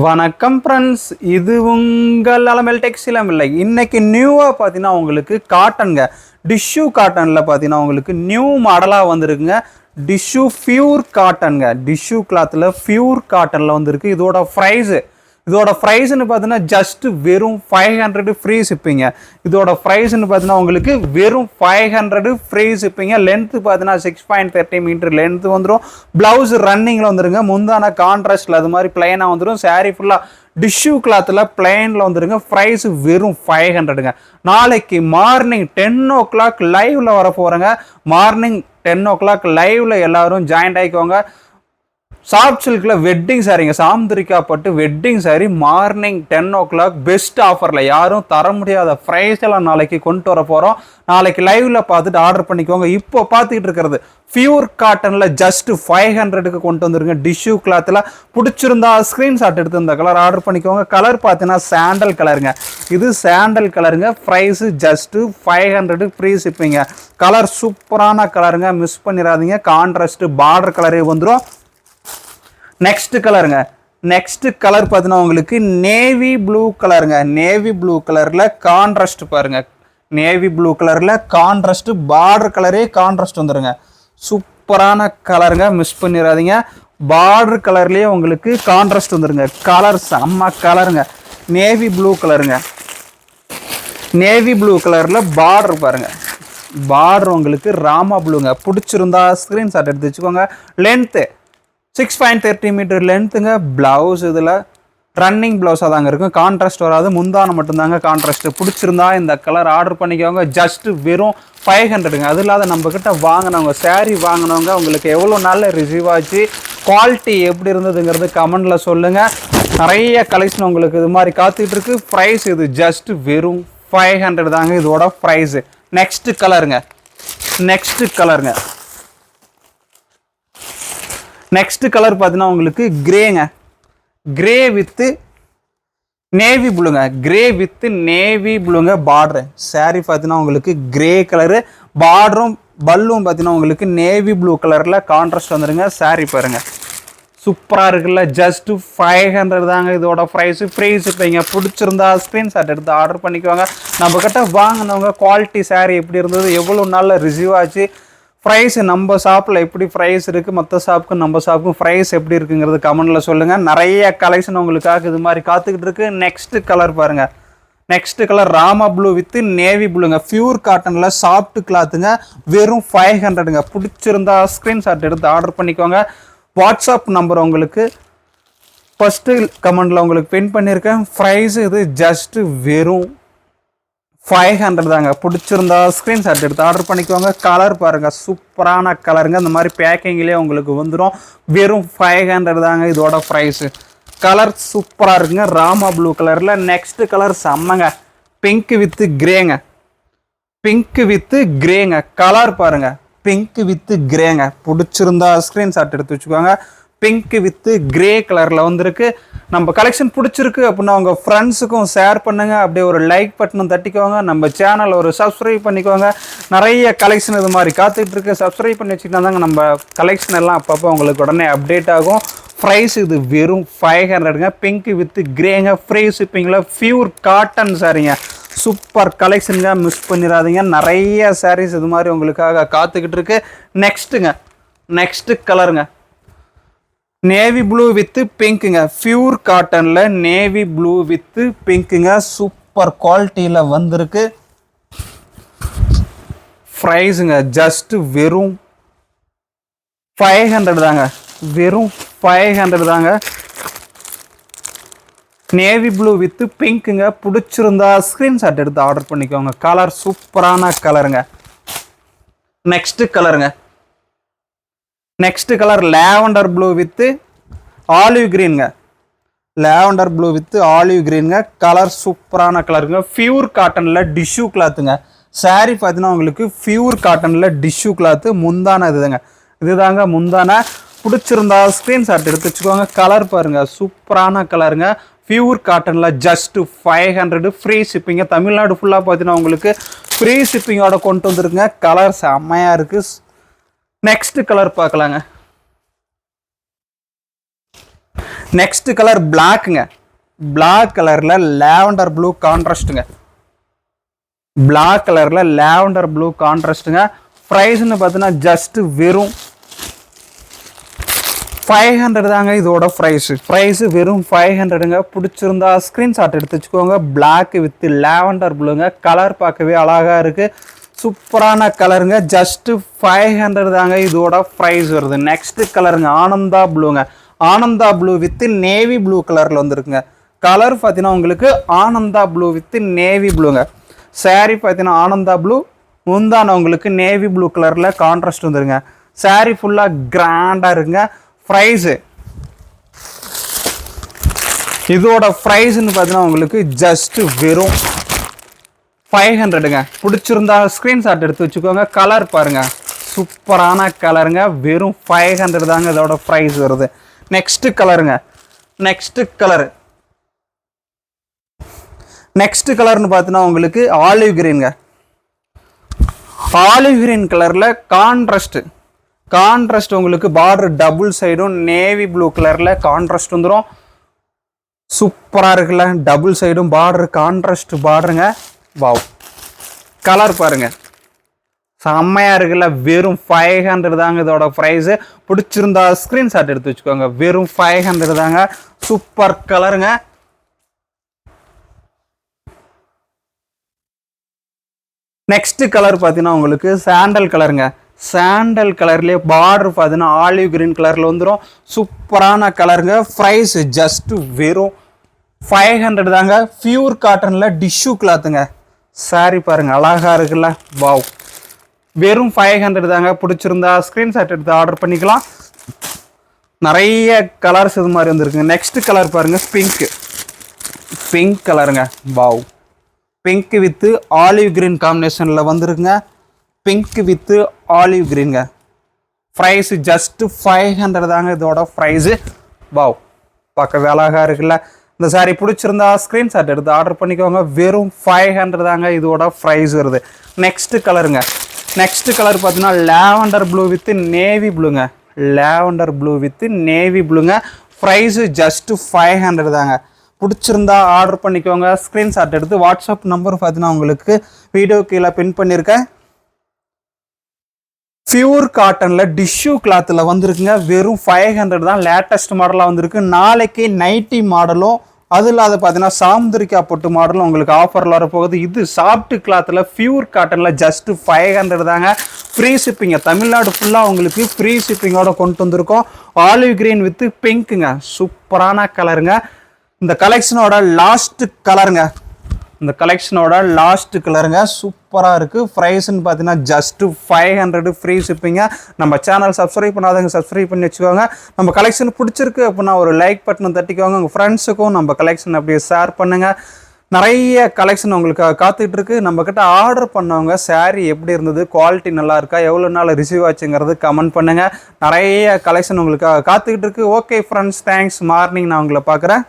வணக்கம் ஃப்ரெண்ட்ஸ், இது உங்கள் அலமேல் டெக்ஸ்டைல் இல்லை. இன்னைக்கு நியூவாக பார்த்தீங்கன்னா உங்களுக்கு காட்டனுங்க, டிஷ்யூ காட்டனில் பார்த்தீங்கன்னா உங்களுக்கு நியூ மாடலாக வந்திருக்குங்க. டிஷ்யூ பியூர் காட்டனுங்க, டிஷ்யூ கிளாத்தில் பியூர் காட்டனில் வந்திருக்கு. இதோட ப்ரைஸ்ன்னு பார்த்தீங்கன்னா ஜஸ்ட் வெறும் 500 ஃப்ரீ ஷிப்பிங்க. இதோட ப்ரைஸ்ன்னு பார்த்தீங்கன்னா உங்களுக்கு வெறும் 500 ஃப்ரீ ஷிப்பிங்க. லென்த்து பார்த்தீங்கன்னா 6.30 மீட்டர் லென்த்து வந்துடும். ப்ளவுஸ் ரன்னிங்கில் வந்துருங்க. முந்தான கான்ட்ராஸ்டில் அது மாதிரி பிளைனாக வந்துடும். சாரீ ஃபுல்லாக டிஷ்யூ கிளாத்தில் பிளைனில் வந்துருங்க. ப்ரைஸ் வெறும் 500ங்க. நாளைக்கு மார்னிங் 10 o'clock லைவில் வர போகிறேங்க. மார்னிங் 10 o'clock லைவில் எல்லோரும் ஜாயின்ட் ஆகிக்கோங்க. சாஃப்ட் சில்கில் வெட்டிங் சாரீங்க, சாந்திரிக்கா பட்டு wedding sari morning 10 o'clock best ஆஃபரில் யாரும் தர முடியாத ப்ரைஸ் எல்லாம் நாளைக்கு கொண்டு வர போகிறோம். நாளைக்கு லைவில் பார்த்துட்டு ஆர்டர் பண்ணிக்கோங்க. இப்போ பார்த்துக்கிட்டு இருக்கிறது பியூர் காட்டனில் ஜஸ்ட் 500க்கு கொண்டு வந்துருங்க. டிஷ்யூ கிளாத்தில் பிடிச்சிருந்தா ஸ்க்ரீன்ஷாட் எடுத்து இந்த கலர் ஆர்டர் பண்ணிக்கோங்க. கலர் பார்த்தீங்கன்னா சாண்டல் கலருங்க. இது சாண்டல் கலருங்க. ப்ரைஸு ஜஸ்ட்டு 500 ஃப்ரீ ஷிப்பிங்க. கலர் சூப்பரான கலருங்க, மிஸ் பண்ணிடாதீங்க. கான்ட்ராஸ்ட்டு பார்டர் கலரே வந்துடும். நெக்ஸ்ட் கலருங்க. நெக்ஸ்ட் கலர் பார்த்தீங்கன்னா உங்களுக்கு நேவி ப்ளூ கலருங்க. நேவி ப்ளூ கலரில் கான்ட்ராஸ்ட் பாருங்க. நேவி ப்ளூ கலரில் கான்ட்ராஸ்ட் பார்டர் கலரே கான்ட்ராஸ்ட் வந்துடுங்க. சூப்பரான கலருங்க, மிஸ் பண்ணிடாதீங்க. பார்டர் கலர்லேயே உங்களுக்கு கான்ட்ராஸ்ட் வந்துடுங்க. கலர் செம்ம கலருங்க. நேவி ப்ளூ கலருங்க. நேவி ப்ளூ கலரில் பார்டர் பாருங்க. பார்டர் உங்களுக்கு ராமா ப்ளூங்க. பிடிச்சிருந்தா ஸ்க்ரீன்ஷாட் எடுத்து வச்சுக்கோங்க. லென்த்து 6.30 மீட்டர் லென்த்துங்க. ப்ளவுஸ் இதில் ரன்னிங் ப்ளவுஸாக தாங்க இருக்கும். கான்ட்ராஸ்ட் வராது, முந்தானம் மட்டும்தாங்க கான்ட்ராஸ்ட்டு. பிடிச்சிருந்தா இந்த கலர் ஆர்டர் பண்ணிக்கோங்க. ஜஸ்ட்டு வெறும் 500ங்க. அது இல்லாத நம்மக்கிட்ட வாங்கினவங்க, சாரீ வாங்கினவங்க உங்களுக்கு எவ்வளோ நாளில் ரிசீவ் ஆச்சு, குவாலிட்டி எப்படி இருந்ததுங்கிறது கமெண்டில் சொல்லுங்கள். நிறைய கலெக்ஷன் உங்களுக்கு இது மாதிரி காத்துக்கிட்டு இருக்கு. ப்ரைஸ் இது ஜஸ்ட் வெறும் 500 தாங்க இதோட ப்ரைஸு. நெக்ஸ்ட்டு கலருங்க. நெக்ஸ்ட் கலர் பார்த்தீங்கன்னா உங்களுக்கு கிரேங்க. கிரே வித்து நேவி ப்ளூங்க. கிரே வித்து நேவி ப்ளூங்க. பார்டரு சாரீ பார்த்தீங்கன்னா உங்களுக்கு கிரே கலரு. பார்டரும் பல்லும் பார்த்தீங்கன்னா உங்களுக்கு நேவி ப்ளூ கலரில் கான்ட்ராஸ்ட் வந்துடுங்க. சாரீ பாருங்கள், சூப்பராக இருக்குல்ல. ஜஸ்ட்டு 500 தாங்க இதோட ப்ரைஸு. ப்ரைஸ் இப்போங்க பிடிச்சிருந்தா ஸ்க்ரீன்ஷாட் எடுத்து ஆர்டர் பண்ணிக்குவாங்க. நம்மக்கிட்ட வாங்கினவங்க குவாலிட்டி சாரீ எப்படி இருந்தது, எவ்வளோ நாளில் ரிசீவ் ஆச்சு, ப்ரைஸ் நம்ம ஷாப்பில் எப்படி ப்ரைஸ் இருக்குது, மற்ற ஷாப்புக்கும் நம்ம ஷாப்புக்கும் ப்ரைஸ் எப்படி இருக்குங்கிறது கமெண்டில் சொல்லுங்கள். நிறைய கலெக்ஷன் உங்களுக்காக இது மாதிரி காத்துக்கிட்டு இருக்கு. நெக்ஸ்ட்டு கலர் பாருங்கள். Next colour Rama blue with navy ப்ளூங்க. பியூர் காட்டனில் சாஃப்ட் கிளாத்துங்க. வெறும் 500ங்க. பிடிச்சிருந்தா ஸ்க்ரீன்ஷாட் எடுத்து ஆர்டர் பண்ணிக்கோங்க. வாட்ஸ்அப் நம்பர் உங்களுக்கு ஃபஸ்ட்டு கமெண்டில் உங்களுக்கு பின் பண்ணியிருக்கேன். ப்ரைஸ் இது ஜஸ்ட்டு வெறும் 500 தாங்க. பிடிச்சிருந்தா ஸ்க்ரீன்ஷாட் எடுத்து ஆர்டர் பண்ணிக்கோங்க. கலர் பாருங்கள், சூப்பரான கலருங்க. இந்த மாதிரி பேக்கிங்லேயே உங்களுக்கு வந்துடும். வெறும் 500 தாங்க இதோட ப்ரைஸு. கலர் சூப்பராக இருக்குங்க, ராமா ப்ளூ கலரில். நெக்ஸ்ட் கலர் செம்மங்க. பிங்க் வித்து கிரேங்க. பிங்க் வித்து கிரேங்க. கலர் பாருங்கள், பிங்க் வித்து கிரேங்க. பிடிச்சிருந்தா ஸ்க்ரீன்ஷாட் எடுத்து வச்சுக்கோங்க. பிங்க் வித்து கிரே கலரில் வந்திருக்கு. நம்ம கலெக்ஷன் பிடிச்சிருக்கு அப்படின்னா உங்கள் ஃப்ரெண்ட்ஸுக்கும் ஷேர் பண்ணுங்கள். அப்படியே ஒரு லைக் பட்டனும் தட்டிக்கோங்க. நம்ம சேனல் ஒரு சப்ஸ்கிரைப் பண்ணிக்கோங்க. நிறைய கலெக்ஷன் இது மாதிரி காத்துக்கிட்டு இருக்கு. சப்ஸ்கிரைப் பண்ணி வச்சுக்கிட்டா தாங்க நம்ம கலெக்ஷன் எல்லாம் அப்பப்போ உங்களுக்கு உடனே அப்டேட் ஆகும். ப்ரைஸ் இது வெறும் 500ங்க. பிங்க் வித்து கிரேங்க. ஃப்ரீ ஷிப்பிங்கில் பியூர் காட்டன் சாரீங்க. சூப்பர் கலெக்ஷனுங்க, மிஸ் பண்ணிடாதீங்க. நிறைய சாரீஸ் இது மாதிரி உங்களுக்காக காத்துக்கிட்டு இருக்கு. நெக்ஸ்ட்டுங்க. நெக்ஸ்ட்டு கலருங்க. நேவி ப்ளூ வித்து பிங்க்குங்க. பியூர் காட்டனில் நேவி ப்ளூ வித்து பிங்க்குங்க. சூப்பர் குவாலிட்டியில் வந்திருக்கு. ப்ரைஸுங்க ஜஸ்ட் வெறும் 500 தாங்க. வெறும் 500 தாங்க. நேவி ப்ளூ வித்து பிங்க்குங்க. பிடிச்சிருந்தா ஸ்க்ரீன்ஷாட் எடுத்து ஆர்டர் பண்ணிக்கோங்க. கலர் சூப்பரான கலருங்க. நெக்ஸ்ட்டு கலருங்க. Next colour lavender blue with olive கிரீனுங்க. லேவண்டர் ப்ளூ வித்து ஆலிவ் கிரீனுங்க. கலர் சூப்பரான கலருங்க. பியூர் காட்டனில் டிஷ்யூ கிளாத்துங்க. சாரீ பார்த்தீங்கன்னா உங்களுக்கு பியூர் காட்டனில் டிஷ்யூ கிளாத்து. முந்தான இதுதாங்க முந்தான. பிடிச்சிருந்தா ஸ்க்ரீன்ஷாட் எடுத்து வச்சுக்கோங்க. கலர் பாருங்கள், சூப்பரான கலருங்க. பியூர் காட்டனில் ஜஸ்ட்டு 500 ஃப்ரீ ஷிப்பிங்க. தமிழ்நாடு ஃபுல்லாக பார்த்தீங்கன்னா உங்களுக்கு ஃப்ரீ ஷிப்பிங்கோட கொண்டு வந்துருக்குங்க. கலர் செம்மையாக இருக்குது. நெக்ஸ்ட் கலர் பார்க்கலாங்க. நெக்ஸ்ட் கலர் பிளாக்குங்க. பிளாக் கலர்ல லாவெண்டர் ப்ளூ கான்ட்ராஸ்ட்டுங்க. பிளாக் கலர்ல லாவெண்டர் ப்ளூ கான்ட்ராஸ்ட்டுங்க. ப்ரைஸ்ன்னு பார்த்தீங்கன்னா ஜஸ்ட் வெறும் 500 தாங்க இதோட ப்ரைஸ் வெறும் 500ங்க. பிடிச்சிருந்தா ஸ்க்ரீன்ஷாட் எடுத்து வச்சுக்கோங்க. பிளாக் வித் லாவெண்டர் ப்ளூங்க. கலர் பார்க்கவே அழகா இருக்கு. சூப்பரான கலருங்க. ஜஸ்ட் 500 தாங்க இதோட ப்ரைஸ் வருது. நெக்ஸ்ட் கலருங்க ஆனந்தா ப்ளூங்க. Ananda blue with navy blue கலர்ல வந்துருக்குங்க. கலர் பார்த்தீங்கன்னா உங்களுக்கு ஆனந்தா ப்ளூ வித் நேவி ப்ளூங்க. சாரி பார்த்தீங்கன்னா ஆனந்தா ப்ளூ, முந்தான உங்களுக்கு நேவி ப்ளூ கலர்ல கான்ட்ராஸ்ட் வந்துருங்க. சாரி ஃபுல்லா கிராண்டா இருக்குங்க. ப்ரைஸ் இதோட ப்ரைஸ்ன்னு பார்த்தீங்கன்னா உங்களுக்கு ஜஸ்ட் வெறும் 500ங்க. பிடிச்சிருந்தா ஸ்க்ரீன்ஷாட் எடுத்து வச்சுக்கோங்க. கலர் பாருங்க, சூப்பரான கலருங்க. வெறும் 500 தாங்க இதோட ப்ரைஸ் வருது. நெக்ஸ்ட் கலருங்க. நெக்ஸ்ட் கலர்னு பார்த்தீங்கன்னா உங்களுக்கு ஆலிவ் கிரீனுங்க. ஆலிவ் கிரீன் கலர்ல கான்ட்ராஸ்ட் உங்களுக்கு பார்டர் டபுள் சைடும் நேவி ப்ளூ கலர்ல கான்ட்ராஸ்ட் வந்துடும். சூப்பரா இருக்குல்ல, டபுள் சைடும் பார்டர் கான்ட்ராஸ்ட் பார்டருங்க. வாவ், கலர் பாருங்க, செம்மையா இருக்குல்ல. வெறும் 500 தாங்க இதோட ப்ரைஸ். பிடிச்சிருந்தா ஸ்கிரீன்ஷாட் எடுத்து வச்சுக்கோங்க. வெறும் 500 தாங்க. சூப்பர் கலருங்க. நெக்ஸ்ட் கலர் பார்த்தீங்கன்னா உங்களுக்கு சாண்டல் கலருங்க. சாண்டல் கலர்லேயே பார்டர் பார்த்தீங்கன்னா ஆலிவ் கிரீன் கலரில் வந்துடும். சூப்பரான கலருங்க. ப்ரைஸ் ஜஸ்ட் வெறும் 500 தாங்க. பியூர் காட்டனில் டிஷ்யூ கிளாத்துங்க. சாரி பாருங்க, அழகா இருக்குல்ல. வாவ், வெறும் 500 தாங்க. பிடிச்சிருந்தா ஸ்க்ரீன்ஷாட் எடுத்து ஆர்டர் பண்ணிக்கலாம். நிறைய கலர்ஸ் இது மாதிரி வந்துருக்குங்க. நெக்ஸ்ட் கலர் பாருங்க, பிங்க் கலருங்க. Wow, pink with olive green காம்பினேஷனில் வந்துருக்குங்க. பிங்க் வித் ஆலிவ் கிரீனுங்க. ப்ரைஸ் ஜஸ்ட் 500 தாங்க இதோட ப்ரைஸு. வாவ், பார்க்க அழகா இருக்குல்ல. இந்த சாரி பிடிச்சிருந்தா ஸ்க்ரீன்ஷாட் எடுத்து ஆர்டர் பண்ணிக்கோங்க. வெறும் 500 தாங்க இதோட ப்ரைஸ் வருது. நெக்ஸ்ட் கலருங்க. நெக்ஸ்ட் கலர் பார்த்தீங்கன்னா லாவெண்டர் ப்ளூ வித் நேவி ப்ளூங்க. லாவெண்டர் ப்ளூ வித் நேவி ப்ளூங்க. ப்ரைஸு ஜஸ்ட் 500 தாங்க. பிடிச்சிருந்தா ஆர்டர் பண்ணிக்கோங்க. ஸ்க்ரீன்ஷாட் எடுத்து வாட்ஸ்அப் நம்பர் பார்த்தீங்கன்னா உங்களுக்கு வீடியோ கீழே பின் பண்ணியிருக்கேன். பியூர் காட்டனில் டிஷ்யூ கிளாத்தில் வந்துருக்குங்க. வெறும் 500 தான். லேட்டஸ்ட் மாடலாக வந்திருக்கு. நாளைக்கு நைட்டி மாடலும் அது இல்லாத பார்த்தீங்கன்னா சாமுந்திரிக்கா பொட்டு மாடலும் உங்களுக்கு ஆஃபரில் வரப்போகுது. இது சாஃப்ட் கிளாத்தில் பியூர் காட்டனில் ஜஸ்ட் 500 தாங்க. ஃப்ரீ ஷிப்பிங்க. தமிழ்நாடு ஃபுல்லாக உங்களுக்கு ஃப்ரீ ஷிப்பிங்கோட கொண்டு வந்திருக்கோம். ஆலிவ் கிரீன் வித் பிங்க்குங்க. சூப்பரான கலருங்க. இந்த கலெக்ஷனோட லாஸ்ட் கலருங்க. சூப்பராக இருக்குது. ப்ரைஸ்ன்னு பார்த்தீங்கன்னா ஜஸ்ட் 500 ஃப்ரீ ஷிப்பிங்க. நம்ம சேனல் சப்ஸ்கிரைப் பண்ணாதவங்க சப்ஸ்கிரைப் பண்ணி வச்சுக்கோங்க. நம்ம கலெக்ஷன் பிடிச்சிருக்கு அப்படின்னா ஒரு லைக் பட்டனை தட்டிக்கோங்க. உங்கள் ஃப்ரெண்ட்ஸுக்கும் நம்ம கலெக்ஷன் அப்படியே ஷேர் பண்ணுங்கள். நிறைய கலெக்ஷன் உங்களுக்கு காத்துக்கிட்டு இருக்கு. நம்மக்கிட்ட ஆர்டர் பண்ணவங்க சாரீ எப்படி இருந்தது, குவாலிட்டி நல்லா இருக்கா, எவ்வளோ நாள் ரிசீவ் ஆச்சுங்கிறது கமெண்ட் பண்ணுங்கள். நிறைய கலெக்ஷன் உங்களுக்கு காத்துக்கிட்டு இருக்கு. Okay friends, thanks. மார்னிங் நான் உங்களை பார்க்குறேன்.